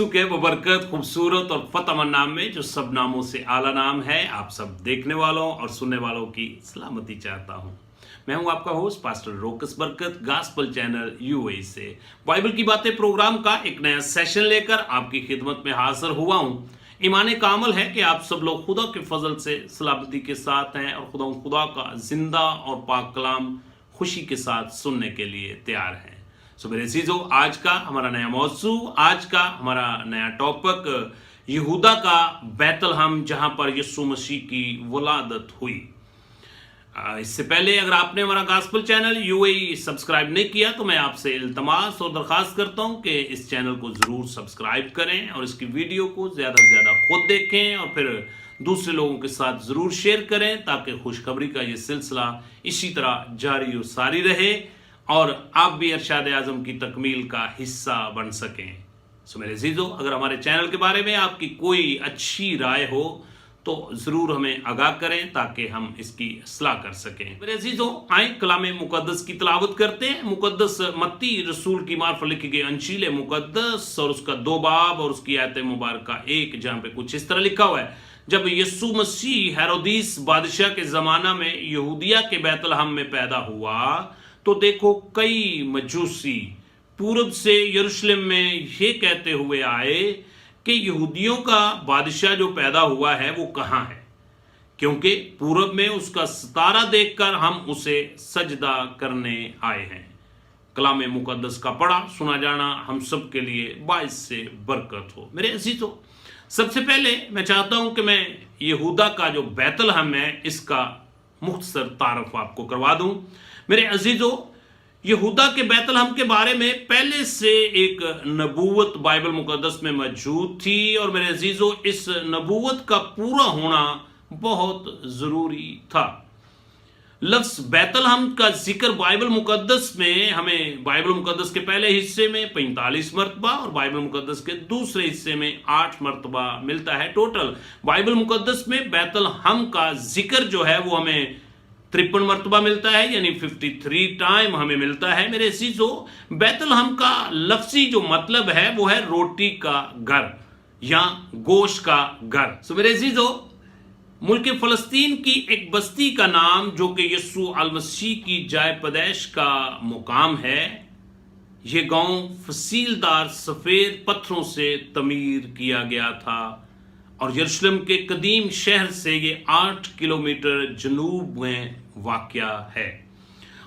यीशु के बबरकत खूबसूरत और फतहमंद नाम में जो सब नामों से आला नाम है, आप सब देखने वालों और सुनने वालों की सलामती चाहता हूं। मैं हूं आपका होस्ट पास्टर रोकस बरकत, गॉस्पेल चैनल यूएई से बाइबल की बातें प्रोग्राम का एक नया सेशन लेकर आपकी खिदमत में हाजिर हुआ हूं। ईमान कामल है कि आप सब लोग खुदा के फजल से सलामती के साथ हैं और खुदा का जिंदा और पाक कलाम खुशी के साथ सुनने के लिए तैयार हैं। सो मेरे अजीजों, आज का हमारा नया मौजू, आज का हमारा नया टॉपिक यहूदा का बैतलहम, जहां पर यीशु मसीह की वलादत हुई। इससे पहले अगर आपने हमारा गॉस्पेल चैनल यूएई सब्सक्राइब नहीं किया तो मैं आपसे इल्तमास और दरखास्त करता हूं कि इस चैनल को जरूर सब्सक्राइब करें और इसकी वीडियो को ज्यादा से ज्यादा खुद देखें और फिर दूसरे लोगों के साथ जरूर शेयर करें, ताकि खुशखबरी का ये सिलसिला इसी तरह जारी और सारी रहे और आप भी इरशाद आज़म की तकमील का हिस्सा बन सकें। सो मेरे अजीजों, अगर हमारे चैनल के बारे में आपकी कोई अच्छी राय हो तो ज़रूर हमें आगाह करें ताकि हम इसकी असलाह कर सकें। मेरे अजीजों, आए कलाम मुकद्दस की तिलावत करते हैं। मुकद्दस मत्ती रसूल की मार्फत लिखी गई अंजील मुकद्दस और उसका 2 बाब और उसकी आयत मुबारक 1, जहाँ पे कुछ इस तरह लिखा हुआ है। जब यीशु मसीह हेरोदिस बादशाह के ज़माना में यहूदिया के बैतलहम में पैदा हुआ तो देखो कई मजूसी पूरब से यरूशलेम में ये कहते हुए आए कि यहूदियों का बादशाह जो पैदा हुआ है वो कहाँ है, क्योंकि पूरब में उसका सितारा देखकर हम उसे सजदा करने आए हैं। कलाम मुकद्दस का पढ़ा सुना जाना हम सब के लिए बाइस से बरकत हो। मेरे अजीजों, सबसे पहले मैं चाहता हूं कि मैं यहूदा का जो बैतलहम है इसका मुख्तसर तारफ आपको करवा दूं। मेरे अजीजों, यहूदा के बैतलहम के बारे में पहले से एक नबूवत बाइबल मुकद्दस में मौजूद थी और मेरे अजीजों, इस नबूवत का पूरा होना बहुत जरूरी था। लफ्ज बैतलहम का जिक्र बाइबल मुकद्दस में हमें बाइबल मुकद्दस के पहले हिस्से में 45 मरतबा और बाइबल मुकद्दस के दूसरे हिस्से में 8 मरतबा मिलता है। टोटल बाइबल मुकद्दस में बैतलहम का जिक्र जो है वो हमें 53 मरतबा मिलता है, यानी 53 टाइम हमें मिलता है। मेरे अजीजों, बैतलहम का लफ्जी जो मतलब है वो है रोटी का घर या गोश्त का घर। सो मेरे अजीजों, मुल्क फलस्तीन की एक बस्ती का नाम जो कि यीशु अल मसीह की जाय पैदैश का मुकाम है, ये गांव फसीलदार सफेद पत्थरों से तमीर किया गया था और यरूशलेम के कदीम शहर से ये 8 किलोमीटर जनूब में वाक़या है।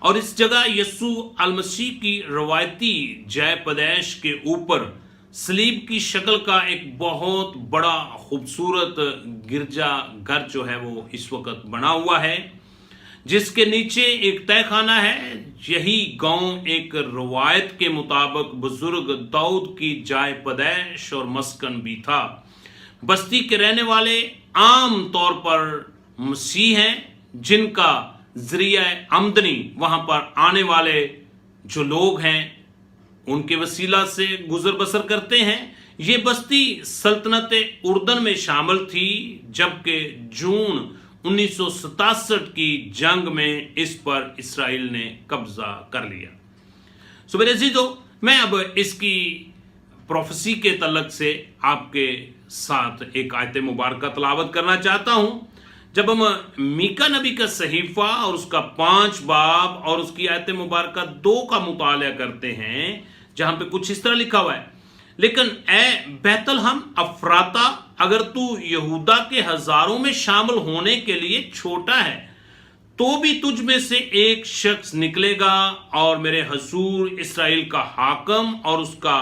और इस जगह यीशु अल मसीह की रवायती जय पैदैश के ऊपर सलीब की शक्ल का एक बहुत बड़ा खूबसूरत गिरजा घर जो है वो इस वक्त बना हुआ है, जिसके नीचे एक तहखाना है। यही गांव एक रवायत के मुताबिक बुजुर्ग दाऊद की जाय पैदैश और मस्कन भी था। बस्ती के रहने वाले आम तौर पर मसीह हैं, जिनका जरिया आमदनी वहां पर आने वाले जो लोग हैं उनके वसीला से गुजर बसर करते हैं। ये बस्ती सल्तनत उर्दन में शामिल थी, जबकि जून 1967 की जंग में इस पर इसराइल ने कब्जा कर लिया। सो मेरे अजीजों, मैं अब इसकी प्रोफेसी के तलक से आपके साथ एक आयत मुबारक तलावत करना चाहता हूं। जब हम मीका नबी का सहीफा और उसका 5 बाब और उसकी आयत मुबारक 2 का मुताला करते हैं, जहां पे कुछ इस तरह लिखा हुआ है, लेकिन ए बैतलहम अफराता, अगर तू यहूदा के हजारों में शामिल होने के लिए छोटा है तो भी तुझ में से एक शख्स निकलेगा और मेरे हजूर इसराइल का हाकम और उसका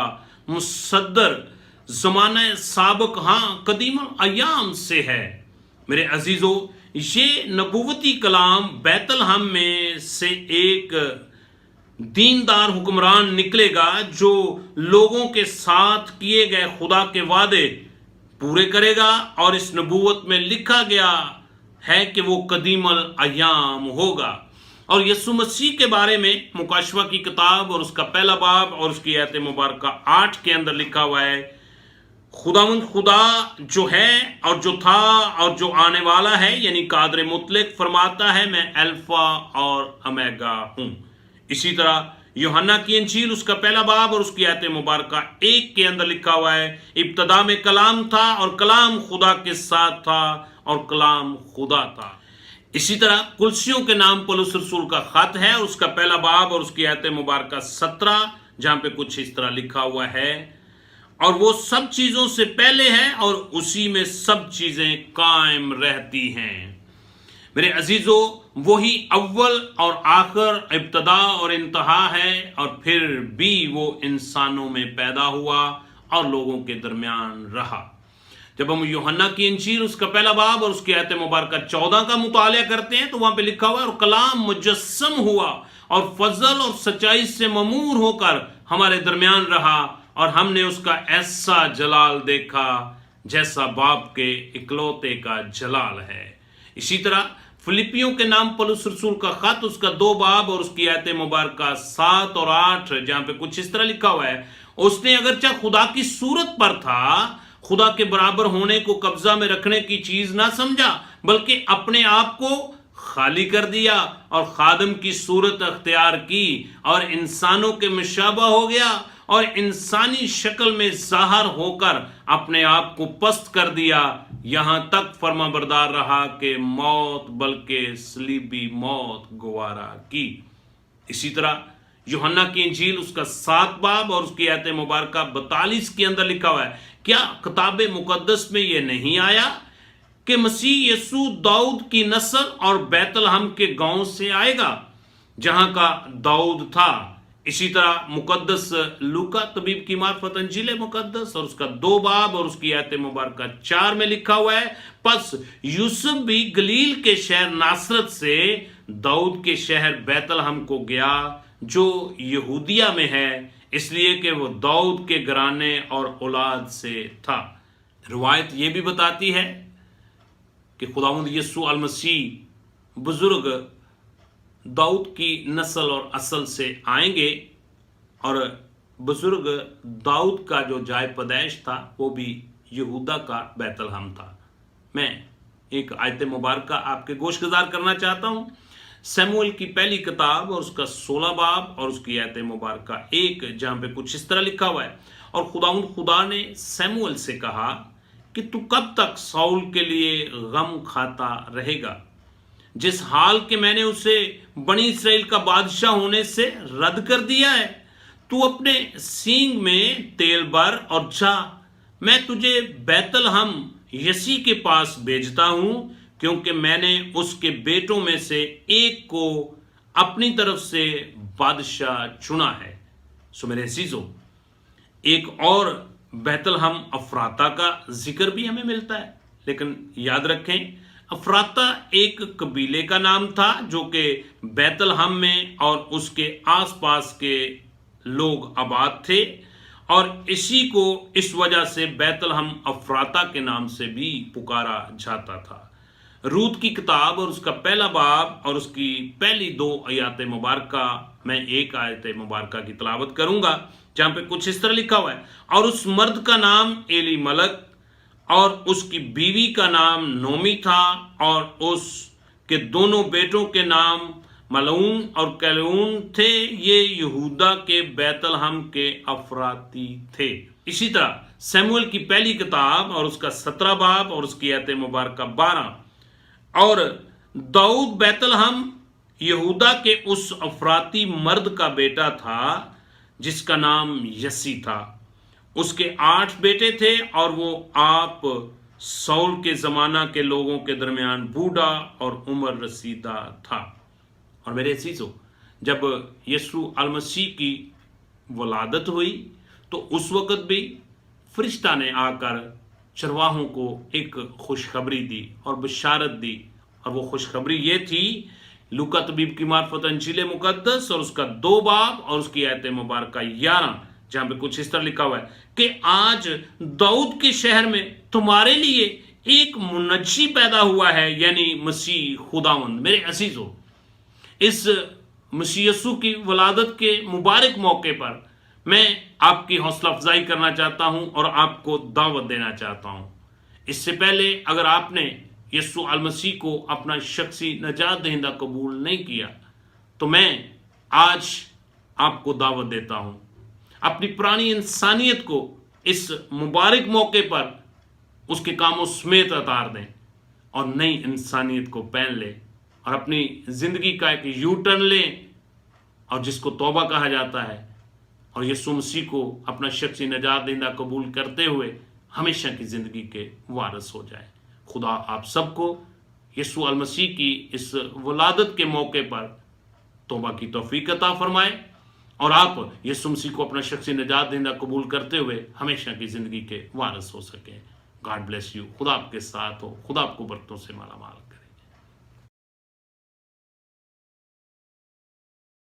मुसद्दर ज़माना साबिक, हाँ कदीम अयाम से है। मेरे अजीजों, ये नबूवती कलाम बैतलहम में से एक दीनदार हुक्मरान निकलेगा जो लोगों के साथ किए गए खुदा के वादे पूरे करेगा और इस नबूवत में लिखा गया है कि वो कदीमल अयाम होगा। और यीशु मसीह के बारे में मुकाशवा की किताब और उसका 1 बाब और उसकी आयत मुबारक 8 के अंदर लिखा हुआ है, खुदावंद खुदा जो है और जो था और जो आने वाला है, यानी कादर मुतलक फरमाता है, मैं अल्फा और ओमेगा हूं। इसी तरह यूहन्ना की इंजील उसका पहला बाब और उसकी आयत मुबारका 1 के अंदर लिखा हुआ है, इब्तदा में कलाम था और कलाम खुदा के साथ था और कलाम खुदा था। इसी तरह कुलसियों के नाम पौलुस रसूल का खत है, उसका पहला बाब और उसकी आयत मुबारका 17, जहां पे कुछ इस तरह लिखा हुआ है, और वो सब चीजों से पहले है और उसी में सब चीजें कायम रहती हैं। मेरे अजीजों, वही अव्वल और आखिर, इब्तदा और इंतहा है, और फिर भी वो इंसानों में पैदा हुआ और लोगों के दरमियान रहा। जब हम यूहन्ना की इंजील उसका पहला बाब और उसकी आयत मुबारका 14 का मुताला करते हैं तो वहां पे लिखा हुआ है, और कलाम मुजस्सम हुआ और फजल और सच्चाई से ममूर होकर हमारे दरमियान रहा, और हमने उसका ऐसा जलाल देखा जैसा बाप के इकलौते का जलाल है। इसी तरह फिलिपियों के नाम पौलुस रसूल का खत उसका 2 बाब और उसकी आयत मुबारका 7 और 8, जहां पे कुछ इस तरह लिखा हुआ है, उसने अगरचे खुदा की सूरत पर था, खुदा के बराबर होने को कब्जा में रखने की चीज ना समझा, बल्कि अपने आप को खाली कर दिया और खादम की सूरत अख्तियार की और इंसानों के मुशाबा हो गया और इंसानी शक्ल में ज़ाहिर होकर अपने आप को पस्त कर दिया, यहां तक फर्माबरदार रहा कि मौत बल्कि सलीबी मौत गवारा की। इसी तरह यूहन्ना की इंजील उसका 7 बाब और उसकी आयत मुबारका 42 के अंदर लिखा हुआ है, क्या किताब मुकद्दस में यह नहीं आया कि मसीह यीशु दाऊद की नस्ल और बैतलहम के गांव से आएगा जहां का दाऊद था। इसी तरह मुकद्दस लूका तबीब की मार्फत अंजील मुकद्दस और उसका 2 बाब और उसकी आयत मुबारका 4 में लिखा हुआ है, बस यूसुफ भी गलील के शहर नासरत से दाऊद के शहर बैतलहम को गया जो यहूदिया में है, इसलिए कि वो दाऊद के घराने और औलाद से था। रिवायत ये भी बताती है कि खुदावंद यीशु अल मसीह बुजुर्ग दाऊद की नस्ल और असल से आएंगे, और बुजुर्ग दाऊद का जो जाय पैदाइश था वो भी यहूदा का बैतलहम था। मैं एक आयत मुबारका आपके गोशगुजार करना चाहता हूँ, सैमुअल की पहली किताब और उसका 16 बाब और उसकी आयत मुबारका 1, जहाँ पे कुछ इस तरह लिखा हुआ है, और खुदा ने सैमुअल से कहा कि तू कब तक साउल के लिए गम खाता रहेगा, जिस हाल के मैंने उसे बनी इसराइल का बादशाह होने से रद्द कर दिया है। तू अपने सींग में तेल भर और जा, मैं तुझे बैतलहम यसी के पास भेजता हूं, क्योंकि मैंने उसके बेटों में से एक को अपनी तरफ से बादशाह चुना है। सो मेरे अजीजों, एक और बैतलहम अफराता का जिक्र भी हमें मिलता है, लेकिन याद रखें अफराता एक कबीले का नाम था जो कि बैतलहम में और उसके आसपास के लोग आबाद थे, और इसी को इस वजह से बैतलहम अफराता के नाम से भी पुकारा जाता था। रूत की किताब और उसका पहला बाब और उसकी पहली 2 आयत मुबारका, मैं एक आयत मुबारका की तिलावत करूंगा जहां पे कुछ इस तरह लिखा हुआ है, और उस मर्द का नाम एली मलक और उसकी बीवी का नाम नोमी था, और उसके दोनों बेटों के नाम मलऊन और कैलून थे, ये यहूदा के बैतलहम के अफराती थे। इसी तरह सैमुअल की पहली किताब और उसका 17 बाब और उसकी आयत मुबारका 12, और दाऊद बैतलहम यहूदा के उस अफराती मर्द का बेटा था जिसका नाम यसी था। उसके 8 बेटे थे और वो आप सौल के जमाना के लोगों के दरमियान बूढ़ा और उम्र रसीदा था। और मेरे अजीजों, जब यीशु अल मसीह की वलादत हुई तो उस वक़्त भी फरिश्ता ने आकर चरवाहों को एक खुशखबरी दी और बशारत दी, और वो खुशखबरी ये थी, लूका तबीब की मार्फत अंजील मुकद्दस और उसका 2 बाब और उसकी आयत मुबारका 11, जहां पे कुछ इस तरह लिखा हुआ है कि आज दाऊद के शहर में तुम्हारे लिए एक मुनज्जी पैदा हुआ है, यानी मसीह खुदावंद। मेरे अजीजों, इस मसीह यीशु की वलादत के मुबारक मौके पर मैं आपकी हौसला अफजाई करना चाहता हूं और आपको दावत देना चाहता हूं। इससे पहले अगर आपने यीशु अल मसीह को अपना शख्सी नजात दहिंदा कबूल नहीं किया तो मैं आज آپ کو دعوت دیتا ہوں، اپنی پرانی انسانیت کو اس مبارک موقع پر اس کے کاموں سمیت اتار دیں اور نئی انسانیت کو پہن لیں اور اپنی زندگی کا ایک یو ٹرن لیں، اور جس کو توبہ کہا جاتا ہے، اور یسوع مسیح کو اپنا شخصی نجات دہندہ قبول کرتے ہوئے ہمیشہ کی زندگی کے وارث ہو جائے۔ خدا آپ سب کو یسوع المسیح کی اس ولادت کے موقع پر توبہ کی توفیق عطا فرمائے اور آپ یسوع مسیح کو اپنا شخصی نجات دہندہ قبول کرتے ہوئے ہمیشہ کی زندگی کے وارث ہو سکیں۔ God bless you. خدا آپ کے ساتھ ہو، خدا آپ کو برکتوں سے مالا مال